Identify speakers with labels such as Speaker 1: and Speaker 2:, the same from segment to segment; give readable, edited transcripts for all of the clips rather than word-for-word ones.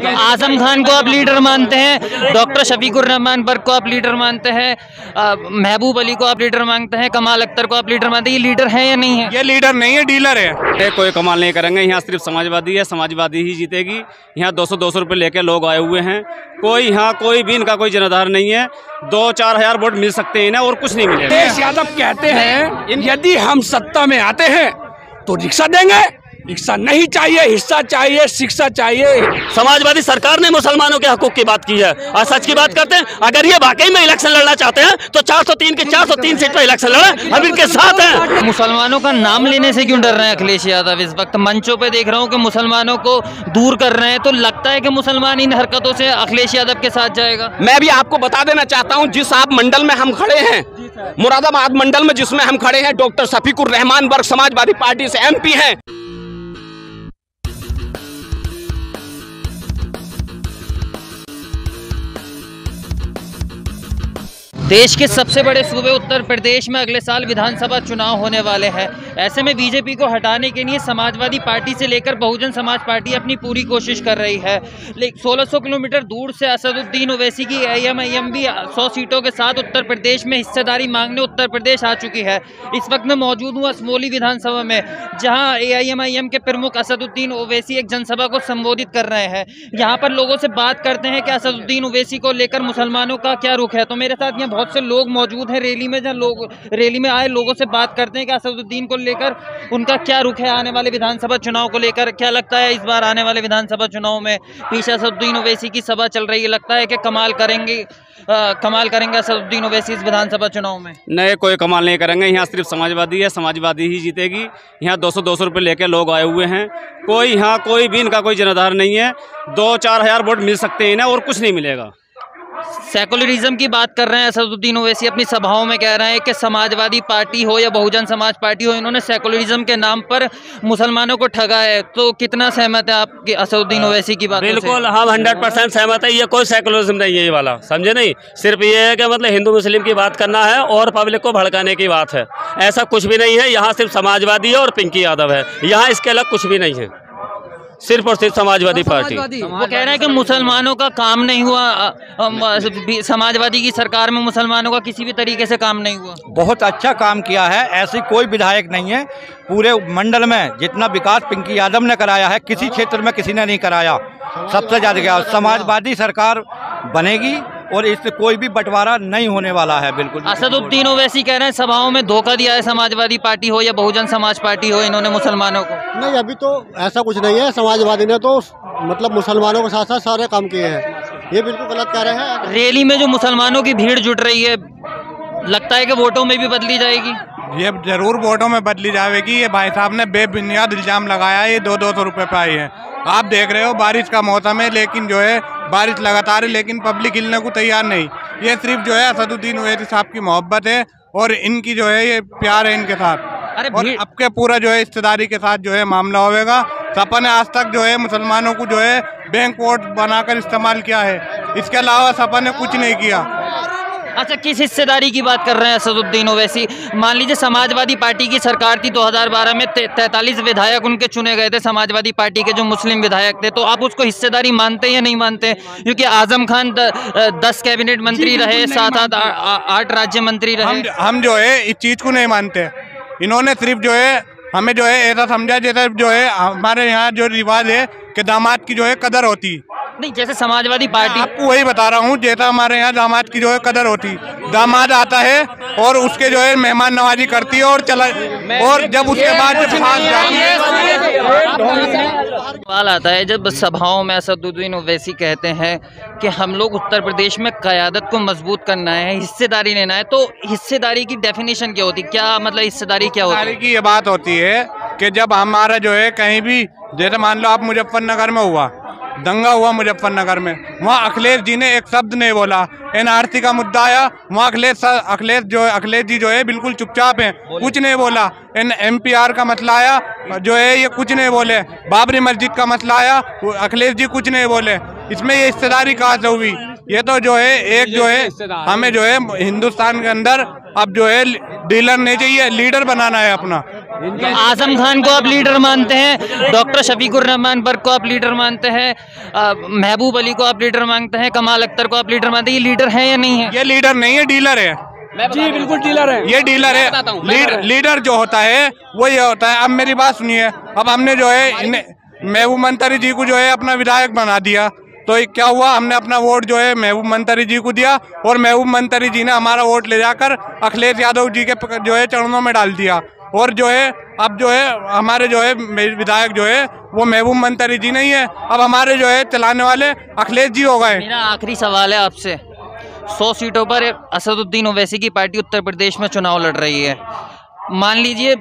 Speaker 1: आजम खान को आप लीडर मानते हैं, डॉक्टर शफीकुर रहमान बर्क को आप लीडर मानते हैं, महबूब अली को आप लीडर मानते हैं, कमाल अख्तर को आप लीडर मानते हैं, ये लीडर है या नहीं है?
Speaker 2: ये लीडर नहीं है, डीलर है।
Speaker 3: कोई कमाल नहीं करेंगे, यहाँ सिर्फ समाजवादी है, समाजवादी ही जीतेगी। यहाँ 200-200 रुपये लेके लोग आए हुए हैं, यहाँ कोई भी इनका कोई जनाधार नहीं है। 2-4 हज़ार वोट मिल सकते हैं इन्हें और कुछ नहीं मिलेगा।
Speaker 4: अखिलेश यादव कहते हैं यदि हम सत्ता में आते हैं तो रिक्शा देंगे, रिक्शा नहीं चाहिए, हिस्सा चाहिए, शिक्षा चाहिए।
Speaker 5: समाजवादी सरकार ने मुसलमानों के हकूक की बात की है और सच की बात करते हैं। अगर ये वाकई में इलेक्शन लड़ना चाहते हैं तो 403 की 403 सीट पर इलेक्शन लड़े, हम इनके साथ हैं।
Speaker 1: मुसलमानों का नाम लेने से क्यों डर रहे हैं अखिलेश यादव? इस वक्त मंचों पे देख रहा हूँ कि मुसलमानों को दूर कर रहे हैं, तो लगता है कि मुसलमान इन हरकतों से अखिलेश यादव के साथ जाएगा।
Speaker 5: मैं भी आपको बता देना चाहता हूँ, जिस आप मंडल में हम खड़े हैं, मुरादाबाद मंडल में जिसमें हम खड़े हैं, डॉक्टर शफीकुर रहमान बर्क समाजवादी पार्टी से MP हैं।
Speaker 1: देश के सबसे बड़े सूबे उत्तर प्रदेश में अगले साल विधानसभा चुनाव होने वाले हैं। ऐसे में बीजेपी को हटाने के लिए समाजवादी पार्टी से लेकर बहुजन समाज पार्टी अपनी पूरी कोशिश कर रही है। 1600 किलोमीटर दूर से असदुद्दीन ओवैसी की AIM भी 100 सीटों के साथ उत्तर प्रदेश में हिस्सेदारी मांगने उत्तर प्रदेश आ चुकी है। इस वक्त मैं मौजूद हूँ असमोली विधानसभा में, जहाँ AIM के प्रमुख असदुद्दीन ओवैसी एक जनसभा को संबोधित कर रहे हैं। यहाँ पर लोगों से बात करते हैं कि असदुद्दीन ओवैसी को लेकर मुसलमानों का क्या रुख है। तो मेरे साथ यहाँ बहुत से लोग मौजूद हैं रैली में, जहाँ लोग रैली में आए लोगों से बात करते हैं कि असदुद्दीन को लेकर उनका क्या रुख है आने वाले विधानसभा चुनाव को लेकर। क्या लगता है इस बार आने वाले विधानसभा चुनाव में पीछे असदुद्दीन ओवैसी की सभा चल रही है, लगता है कि कमाल करेंगे असदुद्दीन ओवैसी इस विधानसभा चुनाव में?
Speaker 3: नहीं, कोई कमाल नहीं करेंगे, यहाँ सिर्फ समाजवादी है, समाजवादी ही जीतेगी। यहाँ 200-200 रुपये लेके लोग आए हुए हैं, कोई भी इनका कोई जनाधार नहीं है। 2-4 हज़ार वोट मिल सकते हैं इन्हें और कुछ नहीं मिलेगा।
Speaker 1: सेकुलरिज्म की बात कर रहे हैं असदुद्दीन ओवैसी, अपनी सभाओं में कह रहे हैं कि समाजवादी पार्टी हो या बहुजन समाज पार्टी हो, इन्होंने सेकुलरिज्म के नाम पर मुसलमानों को ठगा है। तो कितना सहमत है आप असदुद्दीन ओवैसी की बात?
Speaker 5: बिल्कुल, हम 100% सहमत है। ये कोई सेकुलरिज्म नहीं है, ये वाला समझे नहीं। सिर्फ ये है कि मतलब हिंदू मुस्लिम की बात करना है और पब्लिक को भड़काने की बात है। ऐसा कुछ भी नहीं है। यहाँ सिर्फ समाजवादी है और पिंकी यादव है, यहाँ इसके अलग कुछ भी नहीं है, सिर्फ और सिर्फ समाजवादी पार्टी।
Speaker 1: वो कह रहे हैं कि मुसलमानों का काम नहीं हुआ, समाजवादी की सरकार में मुसलमानों का किसी भी तरीके से काम नहीं हुआ।
Speaker 6: बहुत अच्छा काम किया है, ऐसी कोई विधायक नहीं है पूरे मंडल में जितना विकास पिंकी यादव ने कराया है, किसी क्षेत्र में किसी ने नहीं कराया, सबसे ज़्यादा किया। समाजवादी सरकार बनेगी और इससे कोई भी बंटवारा नहीं होने वाला है। बिल्कुल
Speaker 1: असदुद्दीन ओवैसी कह रहे हैं सभाओं में धोखा दिया है समाजवादी पार्टी हो या बहुजन समाज पार्टी हो, इन्होंने मुसलमानों को।
Speaker 7: नहीं, अभी तो ऐसा कुछ नहीं है। समाजवादी ने तो मतलब मुसलमानों के साथ साथ सारे काम किए हैं, ये बिल्कुल गलत कह रहे हैं।
Speaker 1: रैली में जो मुसलमानों की भीड़ जुट रही है, लगता है कि वोटों में भी बदली जाएगी?
Speaker 2: ये जरूर वोटों में बदली जाएगी। ये भाई साहब ने बेबुनियाद इल्जाम लगाया है, ये 200-200 रुपये पे आई है। आप देख रहे हो बारिश का मौसम है, लेकिन जो है बारिश लगातार है, लेकिन पब्लिक हिलने को तैयार नहीं। ये सिर्फ जो है असदुद्दीन ओवैसी साहब की मोहब्बत है और इनकी जो है ये प्यार है इनके साथ। और आपके पूरा जो है हिस्सेदारी के साथ जो है मामला होगा। सपा ने आज तक जो है मुसलमानों को जो है बैंक वोट बनाकर इस्तेमाल किया है, इसके अलावा सपा ने कुछ नहीं किया।
Speaker 1: अच्छा, किस हिस्सेदारी की बात कर रहे हैं असदुद्दीन ओवैसी? मान लीजिए समाजवादी पार्टी की सरकार थी 2012 में, 43 विधायक उनके चुने गए थे समाजवादी पार्टी के जो मुस्लिम विधायक थे, तो आप उसको हिस्सेदारी मानते हैं या नहीं मानते? क्योंकि आजम खान 10 कैबिनेट मंत्री रहे, 7-8 राज्य मंत्री रहे।
Speaker 2: हम जो है इस चीज़ को नहीं मानते। इन्होंने सिर्फ जो है हमें जो है ऐसा समझा जैसे जो है हमारे यहाँ जो रिवाज है कि दामाद की जो है कदर होती
Speaker 1: नहीं। जैसे समाजवादी पार्टी,
Speaker 2: आपको वही बता रहा हूँ, जैसा हमारे यहाँ दामाद की जो है कदर होती। दामाद आता है और उसके जो है मेहमान नवाजी करती है और जब उसके बाद
Speaker 1: सवाल आता है जब सभाओं में असदुद्दीन ओवैसी कहते हैं कि हम लोग उत्तर प्रदेश में क़यादत को मजबूत करना है, हिस्सेदारी लेना है, तो हिस्सेदारी की डेफिनेशन क्या होती है? क्या मतलब हिस्सेदारी क्या होती है?
Speaker 2: की ये बात होती है कि जब हमारा जो है कहीं भी, जैसे मान लो आप मुजफ्फरनगर में हुआ दंगा हुआ, मुजफ्फरनगर में, वहाँ अखिलेश जी ने एक शब्द नहीं बोला। NRC का मुद्दा आया, वहाँ अखिलेश जी जो है बिल्कुल चुपचाप हैं, कुछ नहीं बोला। MPR का मसला आया जो है ये कुछ नहीं बोले। बाबरी मस्जिद का मसला आया, अखिलेश जी कुछ नहीं बोले। इसमें ये हिस्सेदारी कहाँ से हुई? ये तो जो है एक जो है हमें जो है हिंदुस्तान के अंदर अब जो है डीलर नहीं चाहिए, लीडर बनाना है अपना।
Speaker 1: आजम खान को आप लीडर मानते हैं, डॉक्टर शफीकुर रहमान बर्क को आप लीडर मानते हैं, महबूब अली को आप लीडर मानते हैं, कमाल अख्तर को आप लीडर मानते हैं, ये लीडर है या नहीं है?
Speaker 2: ये लीडर नहीं है, डीलर है
Speaker 4: जी, बिल्कुल डीलर है,
Speaker 2: ये डीलर है। लीडर जो होता है वो ये होता है। अब मेरी बात सुनिए, अब हमने जो है महबूब मंतरी जी को जो है अपना विधायक बना दिया, तो क्या हुआ, हमने अपना वोट जो है महबूब मंतरी जी को दिया और महबूब मंतरी जी ने हमारा वोट ले जाकर अखिलेश यादव जी के जो है चरणों में डाल दिया। और जो है अब जो है हमारे जो है विधायक जो है वो महबूब मंतरी जी नहीं है, अब हमारे जो है चलाने वाले अखिलेश जी हो गए।
Speaker 1: मेरा आखिरी सवाल है आपसे, 100 सीटों पर असदुद्दीन ओवैसी की पार्टी उत्तर प्रदेश में चुनाव लड़ रही है, मान लीजिए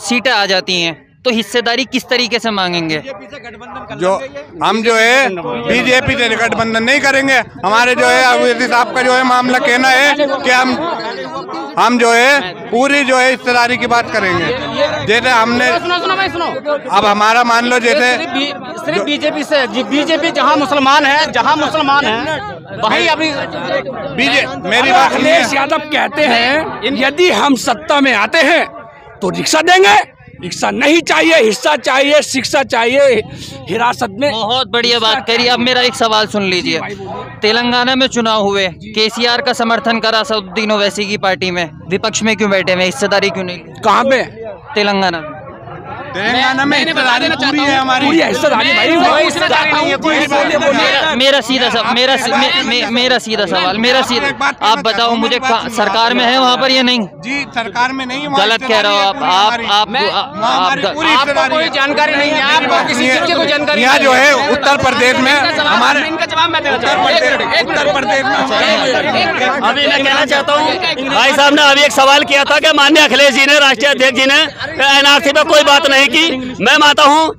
Speaker 1: सीटें आ जाती हैं तो हिस्सेदारी किस तरीके से मांगेंगे?
Speaker 2: जो हम जो है बीजेपी से गठबंधन नहीं करेंगे। हमारे जो है ओवैसी साहब का जो है मामला कहना है कि हम जो है पूरी जो है हिस्सेदारी की बात करेंगे। जैसे हमने सुनो अब हमारा मान लो जैसे
Speaker 8: सिर्फ बीजेपी से, बीजेपी जहाँ मुसलमान है वही अभी
Speaker 2: मेरी बात
Speaker 4: अखिलेश यादव कहते हैं यदि हम सत्ता में आते हैं तो रिक्शा देंगे, रिक्शा नहीं चाहिए, हिस्सा चाहिए, शिक्षा चाहिए, हिरासत में।
Speaker 1: बहुत बढ़िया बात करी। अब मेरा एक सवाल सुन लीजिए, तेलंगाना में चुनाव हुए, केसीआर का समर्थन करा असदुद्दीन ओवैसी की पार्टी में, विपक्ष में क्यों बैठे हुए, हिस्सेदारी क्यों नहीं?
Speaker 4: कहाँ पे?
Speaker 1: तेलंगाना
Speaker 2: में हिस्सेदारी पूरी है हमारी,
Speaker 4: हिस्सेदारी भाई।
Speaker 1: मेरा सीधा सवाल आप बताओ मुझे, सरकार में है वहाँ पर या नहीं?
Speaker 2: जी सरकार में नहीं,
Speaker 1: गलत कह रहे हो
Speaker 8: आपको कोई जानकारी नहीं है, आपको किसी चीज की कोई जानकारी।
Speaker 2: यहाँ जो है उत्तर प्रदेश में हमारे
Speaker 8: इनका जवाब मैं देना चाहता हूँ।
Speaker 2: उत्तर प्रदेश में
Speaker 5: अभी मैं कहना चाहता हूँ, भाई साहब ने अभी एक सवाल किया था कि माननीय अखिलेश जी ने, राष्ट्रीय अध्यक्ष जी ने एनआरसी पे कोई बात नहीं की। मैं मानता हूं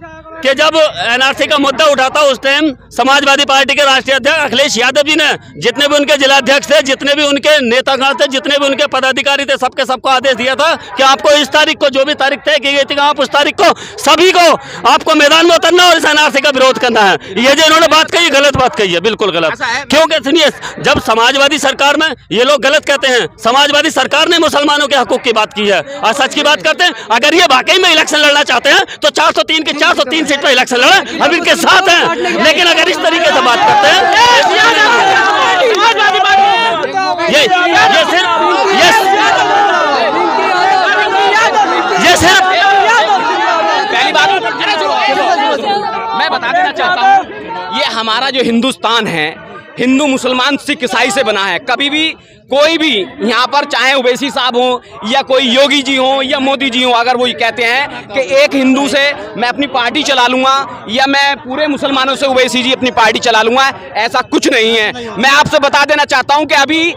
Speaker 5: कि जब एनआरसी का मुद्दा उठा था उस टाइम समाजवादी पार्टी के राष्ट्रीय अध्यक्ष अखिलेश यादव जी ने, जितने भी उनके जिलाध्यक्ष थे, जितने भी उनके नेतागण थे, जितने भी उनके पदाधिकारी थे, सबको आदेश दिया था कि आपको इस तारीख को, जो भी तारीख तय की गई थी, आप उस तारीख को सभी को आपको मैदान में उतरना और इस एनआरसी का विरोध करना है। ये जो इन्होंने बात कही गलत बात कही है, बिल्कुल गलत। क्योंकि सुनिए, जब समाजवादी सरकार में ये लोग गलत कहते हैं, समाजवादी सरकार ने मुसलमानों के हकूक की बात की है और सच की बात करते हैं। अगर ये वाकई में इलेक्शन लड़ना चाहते हैं तो 403 के 403 सीट पर इलेक्शन लड़े, हम इनके साथ हैं। लेकिन अगर इस तरीके से बात करते हैं, ये सिर्फ
Speaker 8: पहली बात मैं बता देना चाहता हूँ, ये हमारा जो हिंदुस्तान है हिंदू मुसलमान सिख ईसाई से बना है। कभी भी कोई भी यहाँ पर, चाहे ओवैसी साहब हो या कोई योगी जी हो या मोदी जी हो, अगर वो ये कहते हैं कि एक हिंदू से मैं अपनी पार्टी चला लूँगा या मैं पूरे मुसलमानों से ओवैसी जी अपनी पार्टी चला लूँगा, ऐसा कुछ नहीं है। मैं आपसे बता देना चाहता हूँ कि अभी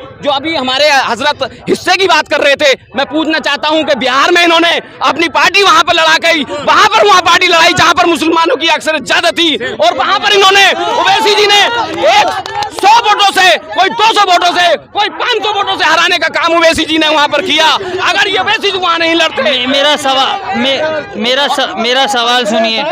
Speaker 8: हमारे हजरत हिस्से की बात कर रहे थे, मैं पूछना चाहता हूँ कि बिहार में इन्होंने अपनी पार्टी वहाँ पर लड़ा गई, वहाँ पार्टी लड़ाई जहाँ पर मुसलमानों की अक्सरियत ज्यादा थी, और वहाँ पर इन्होंने ओवैसी जी ने 100 वोटों से, कोई 200 वोटों से, कोई 500 वोटों से हराने का काम ओवैसी जी ने वहां पर किया। अगर ये ओवैसी जी वहां नहीं लड़ते।
Speaker 1: मेरा सवाल सुनिए,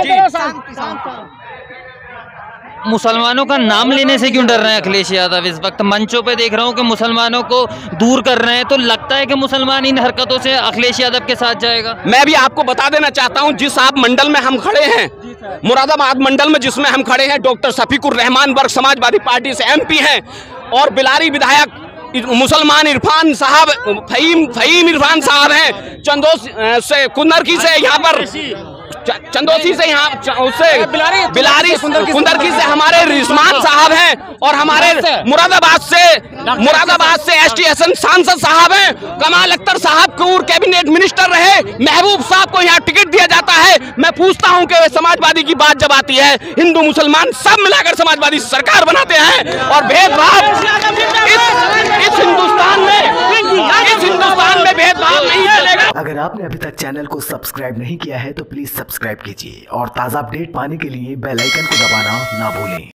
Speaker 1: मुसलमानों का नाम लेने से क्यों डर रहे हैं अखिलेश यादव? इस वक्त मंचों पे देख रहा हूं कि मुसलमानों को दूर कर रहे हैं, तो लगता है कि मुसलमान इन हरकतों से अखिलेश यादव के साथ जाएगा।
Speaker 8: मैं भी आपको बता देना चाहता हूं, जिस आप मंडल में हम खड़े हैं, मुरादाबाद मंडल में जिसमें हम खड़े हैं, डॉक्टर शफीकुर रहमान बर्क समाजवादी पार्टी से MP हैं, और बिलारी विधायक मुसलमान इरफान साहब, फहीम इरफान साहब हैं, चंदोस से कुंदरकी से, यहाँ पर चंदोसी से, यहाँ उससे बिलारी कुंदरकी से हमारे रिजवान साहब हैं, और हमारे मुरादाबाद से ST हसन सांसद साहब हैं, कमाल अख्तर साहब पूर्व कैबिनेट मिनिस्टर रहे, महबूब साहब को यहाँ टिकट दिया जाता है। मैं पूछता हूँ कि समाजवादी की बात जब आती है, हिंदू मुसलमान सब मिलाकर समाजवादी सरकार बनाते हैं, और भेदभाव इस हिंदुस्तान में भेदभाव नहीं चलेगा।
Speaker 9: अगर आपने अभी तक चैनल को सब्सक्राइब नहीं किया है तो प्लीज सब्सक्राइब कीजिए और ताज़ा अपडेट पाने के लिए बेल आइकन को दबाना ना भूलें।